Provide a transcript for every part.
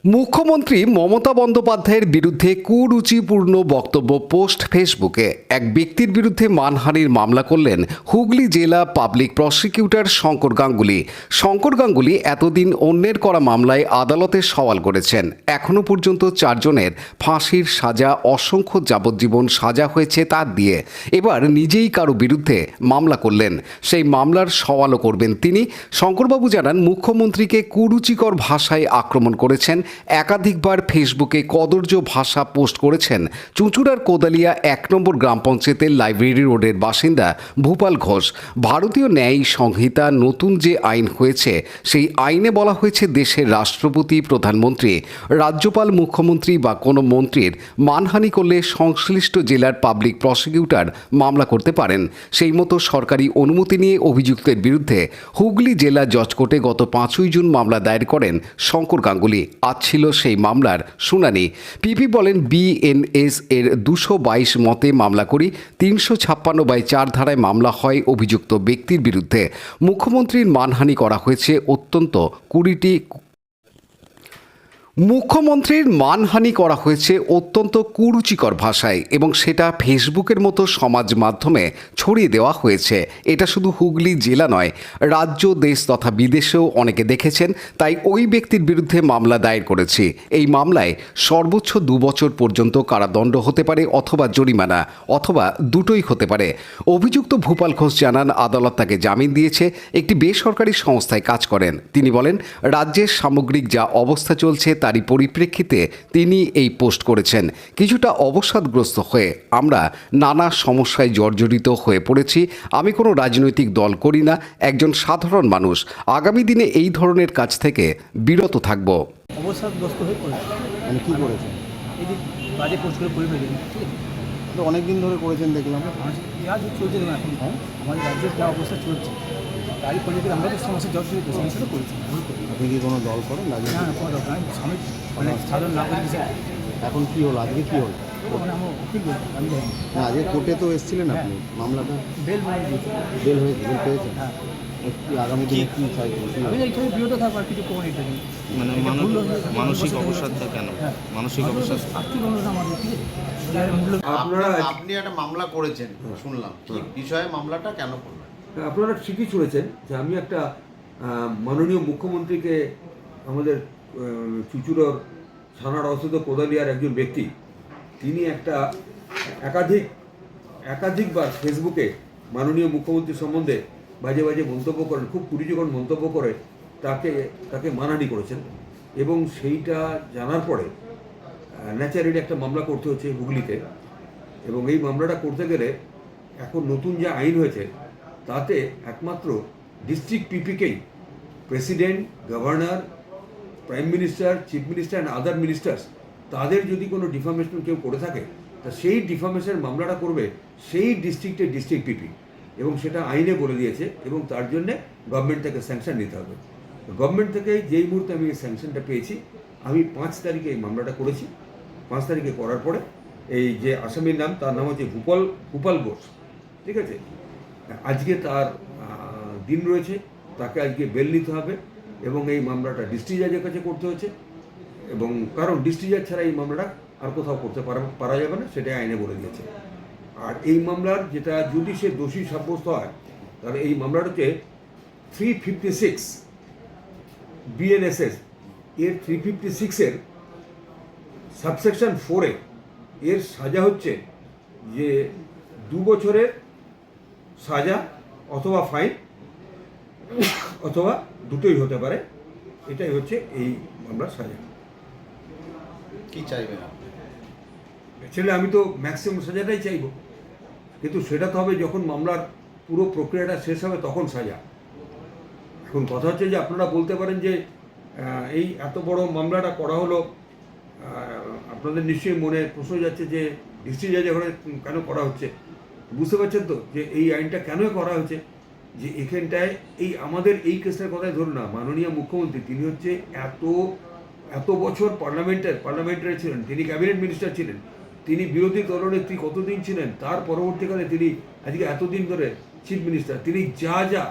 মুখ্যমন্ত্রী মমতা বন্দ্যোপাধ্যায়ের বিরুদ্ধে কুরুচিপূর্ণ বক্তব্য পোস্ট ফেসবুকে এক ব্যক্তির বিরুদ্ধে মানহানির মামলা করলেন হুগলি জেলা পাবলিক প্রসিকিউটর শঙ্কর গাঙ্গুলি। শঙ্কর গাঙ্গুলি এতদিন অন্যের করা মামলায় আদালতে সওয়াল করেছেন। এখনও পর্যন্ত 4 জনের ফাঁসির সাজা, অসংখ্য যাবজ্জীবন সাজা হয়েছে তার দিয়ে। এবার নিজেই কারো বিরুদ্ধে মামলা করলেন, সেই মামলার সওয়ালও করবেন তিনি। শঙ্করবাবু জানান, মুখ্যমন্ত্রীকে কুরুচিকর ভাষায় আক্রমণ করেছেন, একাধিকবার ফেসবুকে কদর্য ভাষা পোস্ট করেছেন। চুঁচুড়ার কোদালিয়া 1 নম্বর গ্রাম পঞ্চায়েতের লাইব্রেরি রোডের বাসিন্দা ভূপাল ঘোষ। ভারতীয় ন্যায় সংহিতা নতুন যে আইন হয়েছে, সেই আইনে বলা হয়েছে দেশের রাষ্ট্রপতি, প্রধানমন্ত্রী, রাজ্যপাল, মুখ্যমন্ত্রী বা কোনো মন্ত্রীর মানহানি করলে সংশ্লিষ্ট জেলার পাবলিক প্রসিকিউটর মামলা করতে পারেন। সেই মতো সরকারি অনুমতি নিয়ে অভিযুক্তের বিরুদ্ধে হুগলি জেলা জজ কোর্টে গত 5ই জুন মামলা দায়ের করেন শঙ্কর গাঙ্গুলি। আজ ছিল সেই মামলার শুনানি। পিপি বলেন, বিএনএস এর 222 মতে মামলা করি 356/4 ধারায় মামলা হয় অভিযুক্ত ব্যক্তির বিরুদ্ধে। মুখ্যমন্ত্রীর মানহানি করা হয়েছে অত্যন্ত 20টি মুখ্যমন্ত্রীর মানহানি করা হয়েছে অত্যন্ত কুরুচিকর ভাষায় এবং সেটা ফেসবুকের মতো সমাজ মাধ্যমে ছড়িয়ে দেওয়া হয়েছে। এটা শুধু হুগলি জেলা নয়, রাজ্য, দেশ তথা বিদেশেও অনেকে দেখেছেন। তাই ওই ব্যক্তির বিরুদ্ধে মামলা দায়ের করেছি। এই মামলায় সর্বোচ্চ 2 বছর পর্যন্ত কারাদণ্ড হতে পারে অথবা জরিমানা, অথবা দুটোই হতে পারে। অভিযুক্ত ভূপাল ঘোষ জানান, আদালত তাকে জামিন দিয়েছে। একটি বেসরকারি সংস্থায় কাজ করেন। তিনি বলেন, রাজ্যের সামগ্রিক যা অবস্থা চলছে তারই পরিপ্রেক্ষিতে তিনি এই পোস্ট করেছেন। কিছুটা অবসাদগ্রস্ত হয়ে আমরা নানা সমস্যায় জর্জরিত হয়ে পড়েছি। আমি কোনো রাজনৈতিক দল করি না, একজন সাধারণ মানুষ। আগামী দিনে এই ধরনের কাজ থেকে বিরত থাকব। অবসাদগ্রস্ত হয়ে পড়েছে। মানে কী করেছেন? এই যে বাজে পোস্ট করে পড়ে ফেলেছেন, ঠিক আছে? তো অনেক দিন ধরে করেছেন দেখলাম। যা চলছে না এখন, আমাদের রাজ্যের যা অবস্থা চলছে তারই পরিপ্রেক্ষিতে আমরা তো সমস্যা জর্জরিত সমস্যাটা করেছি। আপনি কি কোনো দল করেন? না না, কোনো দরকার আমি স্বামী মানে সাধারণ নাগরিক হিসেবে। এখন কী হলো? আজকে কী হলো? মানে আমার উকিল বলবো, আমি জানি না, আজকে কোর্টে তো এসেছিলেন আপনি, মামলাটা বেল মানে দিয়েছে। বেল হয়েছে, বেল পেয়েছেন? হ্যাঁ, কি আগামী দিনে কী চাইছেন? আমি এইখানে বিরত থাকবো আর কিছু কমার এটা নেই। মানে মানসিক অবসাদটা কেন? হ্যাঁ, মানসিক অবসাদ আর্থিক অনুদান আমাদের, ঠিক আছে? যার মূল্য আপনি একটা মামলা করেছেন শুনলাম, কি বিষয়ে মামলাটা কেন করলেন? আপনারা ঠিকই শুনেছেন যে আমি একটা মাননীয় মুখ্যমন্ত্রীকে, আমাদের চুঁচুড়ার থানার অবস্থিত কোদালিয়ার একজন ব্যক্তি, তিনি একটা একাধিকবার ফেসবুকে মাননীয় মুখ্যমন্ত্রী সম্বন্ধে বাজে বাজে মন্তব্য করেন, খুব কুরুচিকর মন্তব্য করে তাকে মানহানি করেছেন। এবং সেইটা জানার পরে ন্যাচারালি একটা মামলা করতে হচ্ছে হুগলিতে। এবং এই মামলাটা করতে গেলে এখন নতুন যে আইন হয়েছে তাতে একমাত্র ডিস্ট্রিক্ট পিপিকেই president, governor, prime minister, chief minister and other ministers, তাদের যদি কোনো ডিফামেশন কেউ করে থাকে তা সেই ডিফামেশনের মামলাটা করবে সেই ডিস্ট্রিক্টের ডিস্ট্রিক্ট পিপি, এবং সেটা আইনে বলে দিয়েছে। এবং তার জন্যে গভর্নমেন্ট থেকে স্যাংশন নিতে হবে। গভর্নমেন্ট থেকে যেই মুহূর্তে আমি এই স্যাংশনটা পেয়েছি, আমি 5 তারিখে এই মামলাটা করেছি। 5 তারিখে করার পরে এই যে আসামির নাম, তার নাম হচ্ছে ভূপাল ঘোষ, ঠিক আছে? আজকে তার দিন রয়েছে, তাকে আজকে বেল নিতে হবে এবং এই মামলাটা ডিস্ট্রিক্ট জাজের কাছে করতে হচ্ছে। এবং কারণ ডিস্ট্রিক্ট জাজ ছাড়া এই মামলাটা আর কোথাও করতে পারা যাবে না, সেটাই আইনে বলে দিয়েছে। আর এই মামলার যেটা যদি সে দোষী সাব্যস্ত হয়, তাহলে এই মামলাটাতে 356 বিএনএসএস এর 356-এর সাবসেকশন 4-এ এর সাজা হচ্ছে যে 2 বছরের সাজা অথবা ফাইন, অথবা দুটোই হতে পারে। এটাই হচ্ছে এই মামলার সাজা। কি চাইবেন আপনি? অ্যাকচুয়ালি আমি তো ম্যাক্সিমাম সাজাটাই চাইব, কিন্তু সেটা তো হবে যখন মামলার পুরো প্রক্রিয়াটা শেষ হবে তখন সাজা। এখন কথা হচ্ছে যে আপনারা বলতে পারেন যে এই এত বড় মামলাটা করা হলো, আপনাদের নিশ্চয়ই মনে প্রশ্ন যাচ্ছে যে ডিস্ট্রিক্ট জাজের ঘরে কেন করা হচ্ছে। বুঝতে পারছেন তো যে এই আইনটা কেন করা হয়েছে? যে এখানটায় এই আমাদের এই কেসের কথাই ধরুন না, মাননীয় মুখ্যমন্ত্রী তিনি হচ্ছে এত বছর পার্লামেন্টারি ছিলেন, তিনি ক্যাবিনেট মিনিস্টার ছিলেন, তিনি বিরোধী দলনেত্রী কতদিন ছিলেন, তার পরবর্তীকালে তিনি আজকে এতদিন ধরে চিফ মিনিস্টার। তিনি যা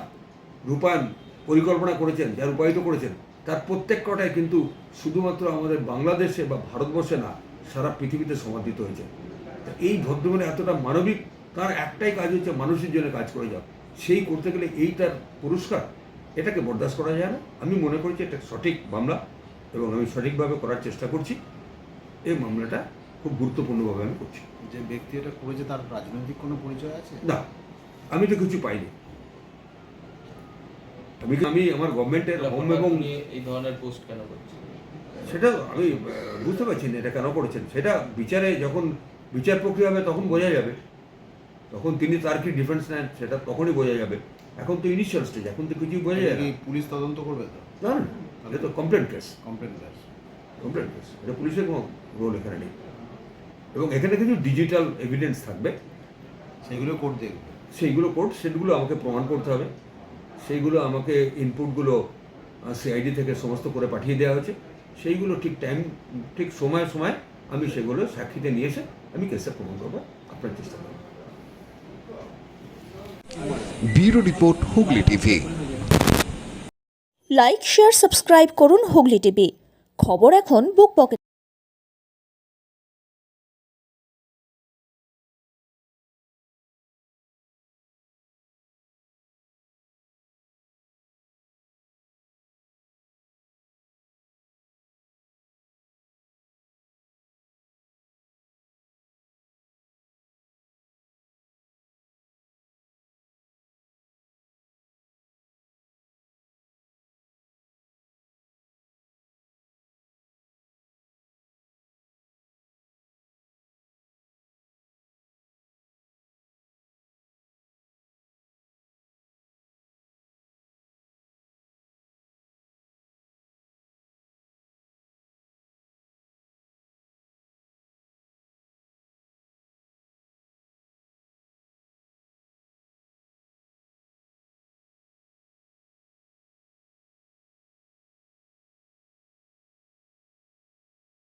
রূপায়ণ পরিকল্পনা করেছেন, যা রূপায়িত করেছেন, তার প্রত্যেকটাই কিন্তু শুধুমাত্র আমাদের বাংলাদেশে বা ভারতবর্ষে না, সারা পৃথিবীতে সমাদৃত হয়েছে। তা এই ভদ্রমহিলা এতটা মানবিক, তার একটাই কাজ হচ্ছে মানুষের জন্য কাজ করে যাও, সেই করতে গেলে এইটার পুরস্কার, এটাকে বরদাস্ত করা যায় না। আমি মনে করছি এটা সঠিক মামলা এবং আমি সঠিকভাবে করার চেষ্টা করছি। এই মামলাটা খুব গুরুত্বপূর্ণভাবে আমি করছি। যে ব্যক্তি এটা করেছে তার রাজনৈতিক কোনো পরিচয় আছে? না, আমি তো কিছু পাইনি। আমি আমার গভর্নমেন্টের হোম এবং এই ধরনের পোস্ট কেন করছে? সেটা আমি বুঝতে পারছি না এটা কেন করেছেন। সেটা বিচারে যখন বিচার প্রক্রিয়া হবে তখন বোঝা যাবে, তখন তিনি তার কি ডিফেন্স নেন সেটা তখনই বোঝা যাবে। এখন তো ইনিশিয়াল স্টেজ, এখন তো কিছুই বোঝা যায় না। কি পুলিশ তদন্ত করবে তো? না না, এটা তো কমপ্লেন কেস, কমপ্লেন দাস। এটা পুলিশের কোনো রোল এখানে নেই। এবং এখানে কিছু ডিজিটাল এভিডেন্স থাকবে, সেগুলো কোর্ট দেখবে। সেইগুলো কোর্ট, সেগুলো আমাকে প্রমাণ করতে হবে। সেইগুলো আমাকে ইনপুটগুলো সিআইডি থেকে সমস্ত করে পাঠিয়ে দেওয়া হয়েছে। সেইগুলো ঠিক টাইম, ঠিক সময় সময় আমি সেগুলো সাক্ষীতে নিয়ে এসে আমি কেসে প্রমাণ করবো, আপনার চেষ্টা করবো। Bureau report, Hooghly TV. Like, share, subscribe করুন হুগলি টিভি। খবর এখন বুক পকেটে।